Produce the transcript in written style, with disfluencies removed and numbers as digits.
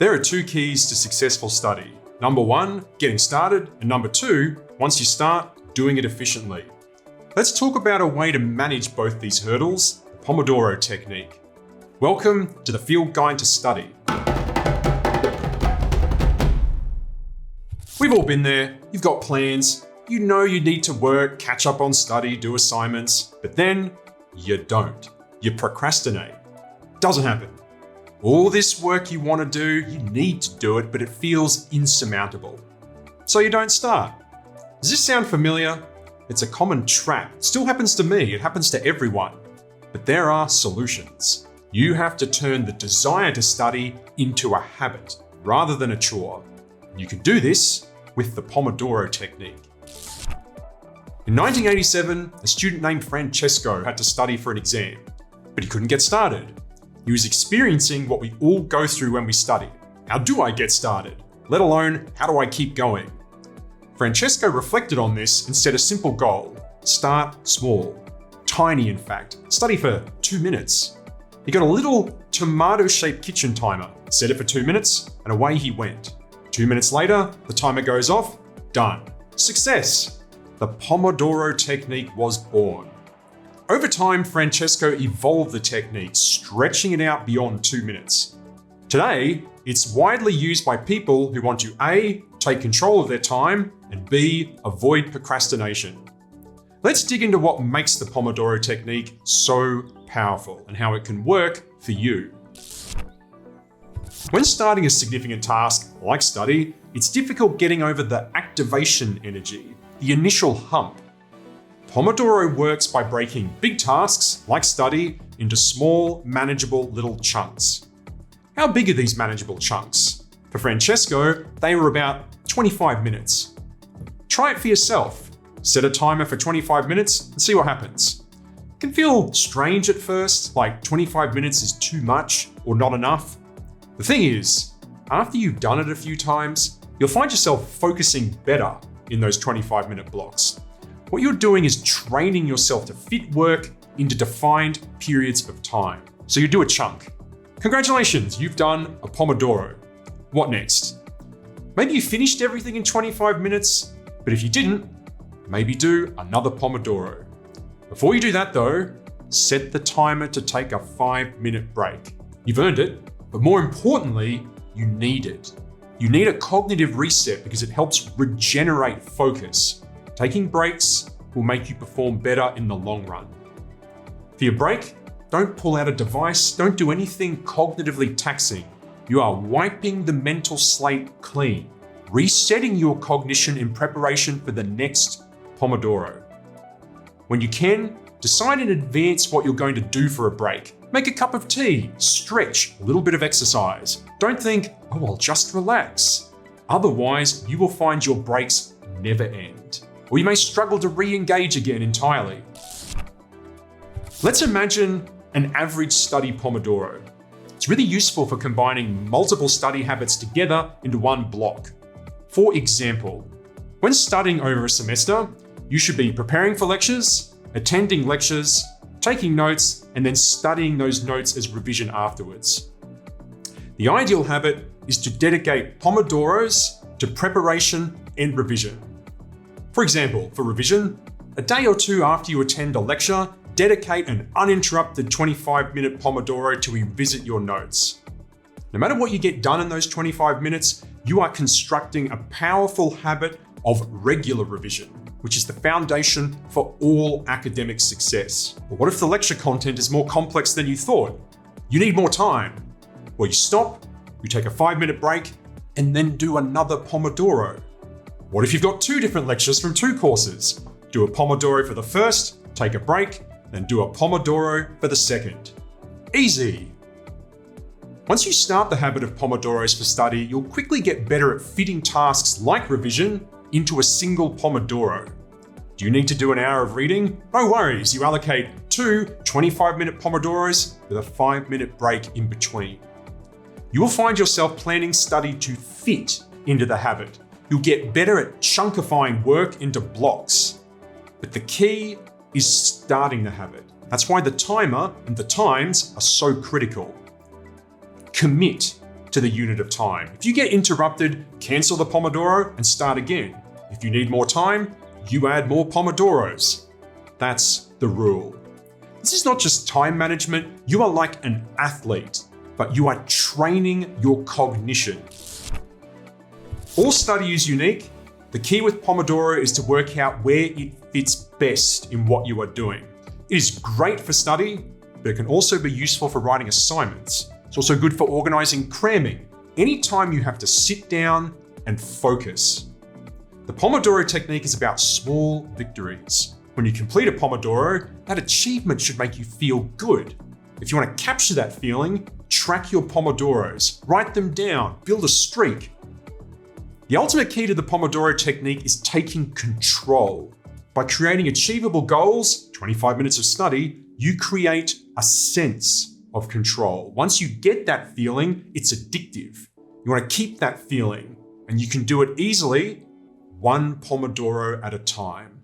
There are two keys to successful study. Number one, getting started, and number two, once you start, doing it efficiently. Let's talk about a way to manage both these hurdles, the Pomodoro technique. Welcome to the Field Guide to Study. We've all been there. You've got plans. You know you need to work, catch up on study, do assignments, but then you don't. You procrastinate. Doesn't happen. All this work you want to do, you need to do it, but it feels insurmountable. So you don't start. Does this sound familiar? It's a common trap. It still happens to me. It happens to everyone. But there are solutions. You have to turn the desire to study into a habit rather than a chore. You can do this with the Pomodoro technique. In 1987, a student named Francesco had to study for an exam, but he couldn't get started. He was experiencing what we all go through when we study. How do I get started? Let alone, how do I keep going? Francesco reflected on this and set a simple goal. Start small. Tiny, in fact. Study for 2 minutes. He got a little tomato-shaped kitchen timer, set it for 2 minutes, and away he went. 2 minutes later, the timer goes off. Done. Success! The Pomodoro technique was born. Over time, Francesco evolved the technique, stretching it out beyond 2 minutes. Today, it's widely used by people who want to A, take control of their time, and B, avoid procrastination. Let's dig into what makes the Pomodoro technique so powerful and how it can work for you. When starting a significant task like study, it's difficult getting over the activation energy, the initial hump. Pomodoro works by breaking big tasks, like study, into small, manageable little chunks. How big are these manageable chunks? For Francesco, they were about 25 minutes. Try it for yourself. Set a timer for 25 minutes and see what happens. It can feel strange at first, like 25 minutes is too much or not enough. The thing is, after you've done it a few times, you'll find yourself focusing better in those 25-minute blocks. What you're doing is training yourself to fit work into defined periods of time. So you do a chunk. Congratulations, you've done a Pomodoro. What next? Maybe you finished everything in 25 minutes, but if you didn't, maybe do another Pomodoro. Before you do that though, set the timer to take a 5-minute break. You've earned it, but more importantly, you need it. You need a cognitive reset because it helps regenerate focus. Taking breaks will make you perform better in the long run. For your break, don't pull out a device, don't do anything cognitively taxing. You are wiping the mental slate clean, resetting your cognition in preparation for the next Pomodoro. When you can, decide in advance what you're going to do for a break. Make a cup of tea, stretch, a little bit of exercise. Don't think, oh, I'll just relax. Otherwise, you will find your breaks never end. Or you may struggle to re-engage again entirely. Let's imagine an average study Pomodoro. It's really useful for combining multiple study habits together into one block. For example, when studying over a semester, you should be preparing for lectures, attending lectures, taking notes, and then studying those notes as revision afterwards. The ideal habit is to dedicate Pomodoros to preparation and revision. For example, for revision, a day or two after you attend a lecture, dedicate an uninterrupted 25-minute Pomodoro to revisit your notes. No matter what you get done in those 25 minutes, you are constructing a powerful habit of regular revision, which is the foundation for all academic success. But what if the lecture content is more complex than you thought? You need more time. Well, you stop, you take a 5-minute break, and then do another Pomodoro. What if you've got 2 different lectures from 2 courses? Do a Pomodoro for the first, take a break, then do a Pomodoro for the second. Easy. Once you start the habit of Pomodoros for study, you'll quickly get better at fitting tasks like revision into a single Pomodoro. Do you need to do an hour of reading? No worries, you allocate 2 25-minute Pomodoros with a 5-minute break in between. You will find yourself planning study to fit into the habit. You'll get better at chunkifying work into blocks. But the key is starting the habit. That's why the timer and the times are so critical. Commit. to the unit of time. If you get interrupted, cancel the Pomodoro and start again. If you need more time, you add more Pomodoros. That's the rule. This is not just time management, you are like an athlete, but you are training your cognition. All study is unique. The key with Pomodoro is to work out where it fits best in what you are doing. It is great for study, but it can also be useful for writing assignments. It's also good for organizing cramming. Anytime you have to sit down and focus. The Pomodoro technique is about small victories. When you complete a Pomodoro, that achievement should make you feel good. If you want to capture that feeling, track your Pomodoros, write them down, build a streak. The ultimate key to the Pomodoro technique is taking control. By creating achievable goals, 25 minutes of study, you create a sense of control. Once you get that feeling, it's addictive. You want to keep that feeling, and you can do it easily, one Pomodoro at a time.